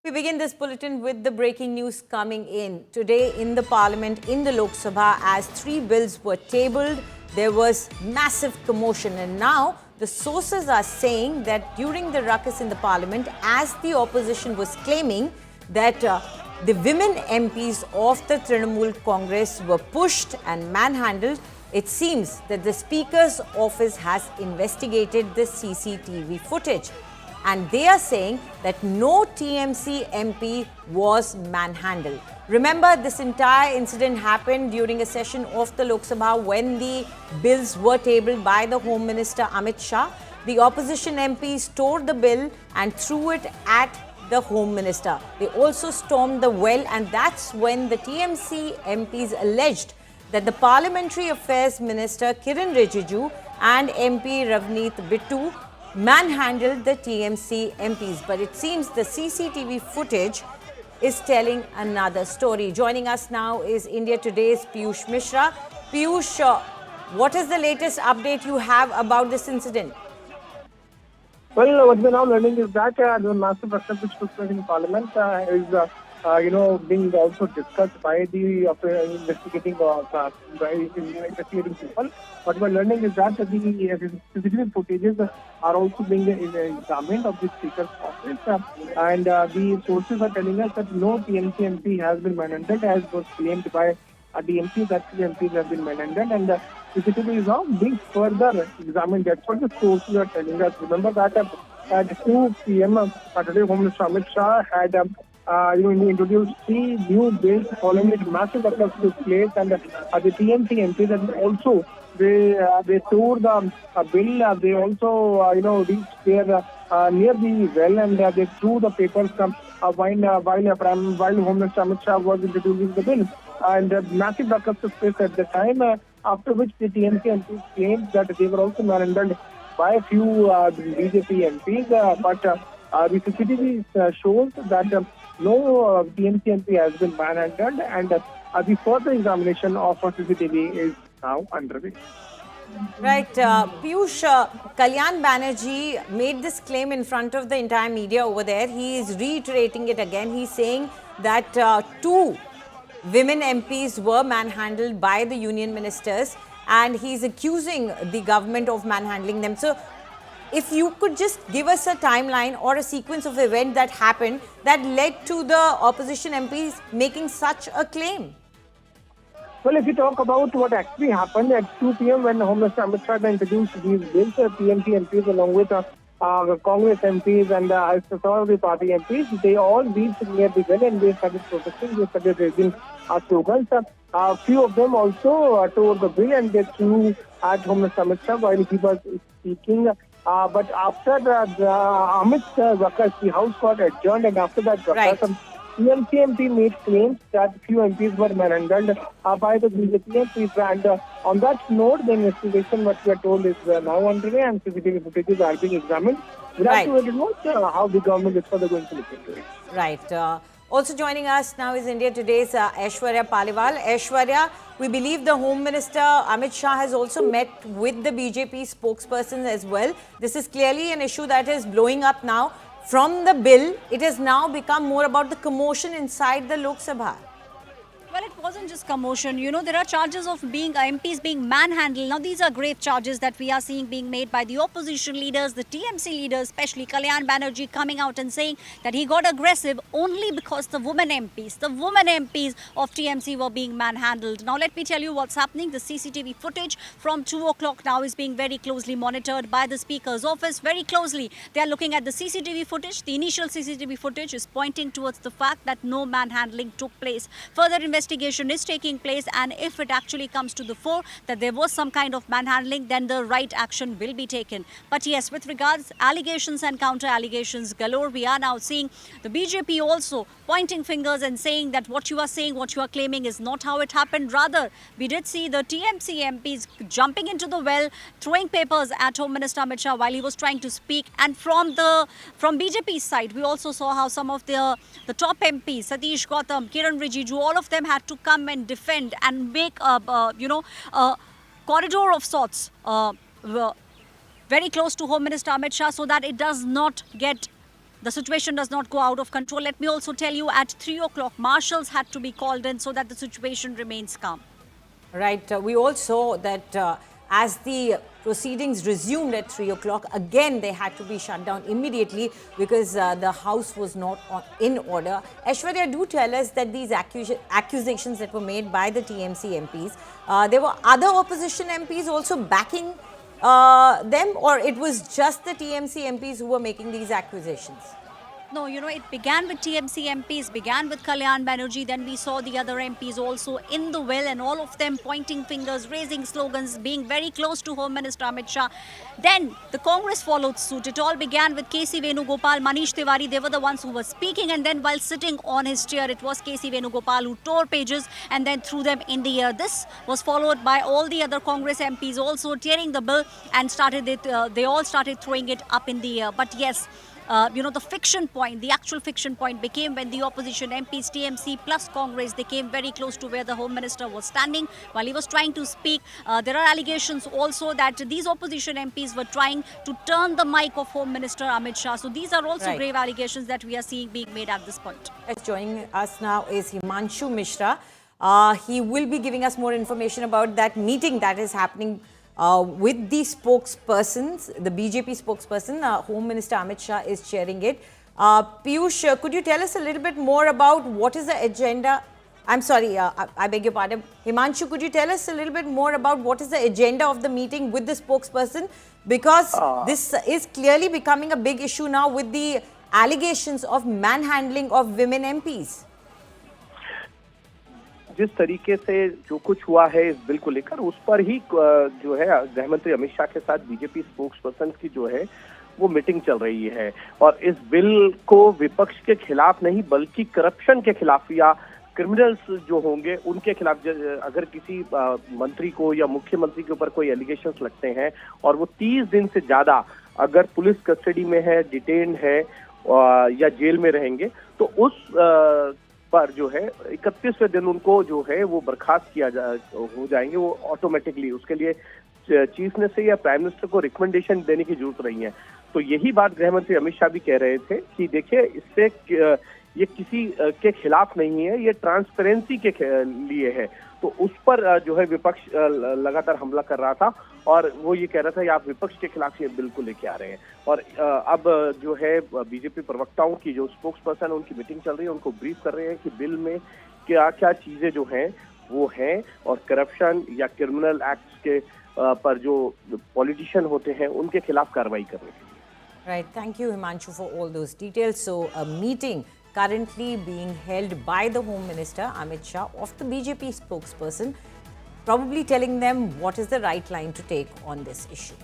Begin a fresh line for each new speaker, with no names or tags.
We begin this bulletin with the breaking news coming in. Today in the Parliament, in the Lok Sabha, as 3 bills were tabled, there was massive commotion. And now the sources are saying that during the ruckus in the Parliament, as the opposition was claiming that the women MPs of the Trinamool Congress were pushed and manhandled, it seems that the Speaker's office has investigated the CCTV footage. And they are saying that no TMC MP was manhandled. Remember, this entire incident happened during a session of the Lok Sabha when the bills were tabled by the Home Minister Amit Shah. The opposition MPs tore the bill and threw it at the Home Minister. They also stormed the well, and that's when the TMC MPs alleged that the Parliamentary Affairs Minister Kiran Rijiju and MP Ravneet Bittu manhandled the TMC MPs. But it seems the CCTV footage is telling another story. Joining us now is India Today's Piyush Mishra. Piyush, what is the latest update you have about this incident?
Well, what we're now learning is that the massive ruckus which took place in Parliament is being also discussed by the investigating people. What we're learning is that the CCTV footages are also being examined of the Speaker's office, and the sources are telling us that no TMC MP has been manhandled, as was claimed by the MPs that the MPs have been manhandled, and CCTV is now being further examined. That's what the sources are telling us. Remember that at 2 p.m. Saturday, Home Minister Amit Shah had introduced 3 new bills following it massive ruckus took place, and the TMC MPs and also they tore the bill. They also reached there near the well, and they threw the papers while Home Minister Amit Shah was introducing the bill, and massive ruckus took place at the time. After which the TMC MPs claimed that they were also manhandled by a few BJP MPs, but the CCTV shows that no TMC MP has been manhandled, and the further examination of CCTV is now underway.
Right. Piyush, Kalyan Banerjee made this claim in front of the entire media over there. He is reiterating it again. He's saying that 2 women MPs were manhandled by the union ministers, and he's accusing the government of manhandling them. So, if you could just give us a timeline or a sequence of events that happened that led to the opposition MPs making such a claim.
Well, if you talk about what actually happened at 2 p.m. when Home Minister Amit Shah introduced these bills, TMC MPs along with Congress MPs and some of the party MPs, they all reached near the well and they started protesting, they started raising slogans. A few of them also tore the bill and they threw at Home Minister Amit Shah while he was speaking. But after the Amit's ruckus, the House got adjourned, and after that ruckus, TMC MP made claims that few MPs were manhandled by the BJP MPs, and on that note, the investigation, what we are told, is now underway, and CCTV footages are being examined. We'll have to wait and watch how the government is further going to look into it.
Right. Also joining us now is India Today's Aishwarya Paliwal. Aishwarya, we believe the Home Minister Amit Shah has also met with the BJP spokesperson as well. This is clearly an issue that is blowing up now. From the bill, it has now become more about the commotion inside the Lok Sabha.
Well, it wasn't just commotion. You know, there are charges of MPs being manhandled. Now, these are grave charges that we are seeing being made by the opposition leaders, the TMC leaders, especially Kalyan Banerjee, coming out and saying that he got aggressive only because the women MPs of TMC were being manhandled. Now, let me tell you what's happening. The CCTV footage from 2 o'clock now is being very closely monitored by the Speaker's office. Very closely, they are looking at the CCTV footage. The initial CCTV footage is pointing towards the fact that no manhandling took place. Further investigation is taking place, and if it actually comes to the fore that there was some kind of manhandling, then the right action will be taken. But yes, with regards allegations and counter allegations galore, we are now seeing the BJP also pointing fingers and saying that what you are saying, what you are claiming is not how it happened. Rather, we did see the TMC MPs jumping into the well, throwing papers at Home Minister Amit Shah while he was trying to speak. And from BJP's side, we also saw how some of the top MPs, Satish Gautam, Kiran Rijiju, all of them had to come and defend and make a corridor of sorts very close to Home Minister Amit Shah so that it does not get the situation does not go out of control. Let me also tell you, at 3 o'clock, marshals had to be called in so that the situation remains calm.
Right. We all saw that as the proceedings resumed at 3 o'clock, again they had to be shut down immediately because the house was not in order. Aishwarya, do tell us that these accusations that were made by the TMC MPs, there were other opposition MPs also backing them, or it was just the TMC MPs who were making these accusations?
No, it began with TMC MPs, began with Kalyan Banerjee, then we saw the other MPs also in the well, and all of them pointing fingers, raising slogans, being very close to Home Minister Amit Shah. Then the Congress followed suit. It all began with KC Venugopal, Manish Tiwari. They were the ones who were speaking, and then while sitting on his chair, it was KC Venugopal who tore pages and then threw them in the air. This was followed by all the other Congress MPs also tearing the bill and they all started throwing it up in the air. But yes, the friction point, the actual friction point became when the opposition MPs, TMC plus Congress, they came very close to where the Home Minister was standing while he was trying to speak. There are allegations also that these opposition MPs were trying to turn the mic of Home Minister Amit Shah. So these are also grave allegations that we are seeing being made at this point.
Joining us now is Himanshu Mishra. He will be giving us more information about that meeting that is happening with the spokespersons, the BJP spokesperson. Home Minister Amit Shah is chairing it. Piyush, could you tell us a little bit more about what is the agenda? I'm sorry, I beg your pardon. Himanshu, could you tell us a little bit more about what is the agenda of the meeting with the spokesperson? Because this is clearly becoming a big issue now with the allegations of manhandling of women MPs.
जिस तरीके से जो कुछ हुआ है इस bill को लेकर, उस पर ही जो है गृह मंत्री अमित शाह के साथ बीजेपी स्पोक्सपर्सन की जो है वो मीटिंग चल रही है। और इस बिल को विपक्ष के खिलाफ नहीं बल्कि करप्शन के खिलाफ या क्रिमिनल्स जो होंगे उनके खिलाफ, अगर किसी मंत्री को या मुख्यमंत्री के ऊपर कोई एलिगेशंस लगते हैं और वो 30 दिन से ज्यादा अगर पुलिस कस्टडी में है, डिटेन है या जेल में रहेंगे, तो उस पर जो है 31वें दिन उनको जो है वो बर्खास्त हो जाएंगे वो ऑटोमेटिकली। उसके लिए चीफ मिनिस्टर या प्राइम मिनिस्टर को रिकमेंडेशन देने की जरूरत नहीं है। तो यही बात गृह मंत्री अमित शाह भी कह रहे थे कि देखिए, इससे ये किसी के खिलाफ नहीं है, ये ट्रांसपेरेंसी के लिए है। तो उस पर जो है विपक्ष लगातार हमला कर रहा था और वो ये कह रहा था कि आप विपक्ष के खिलाफ ये बिल को लेके आ रहे हैं। और अब जो है बीजेपी प्रवक्ताओं की जो स्पोक्स पर्सन उनकी मीटिंग चल रही है, उनको ब्रीफ कर रहे हैं कि बिल में क्या क्या चीजें जो हैं वो हैं और करप्शन या क्रिमिनल एक्ट्स के पर जो पॉलिटिशियन होते हैं उनके खिलाफ कार्रवाई करने के लिए।
Right. Thank you, Himanshu, for all those details. So, a meeting currently being held by the Home Minister, Amit Shah, of the BJP spokesperson, probably telling them what is the right line to take on this issue.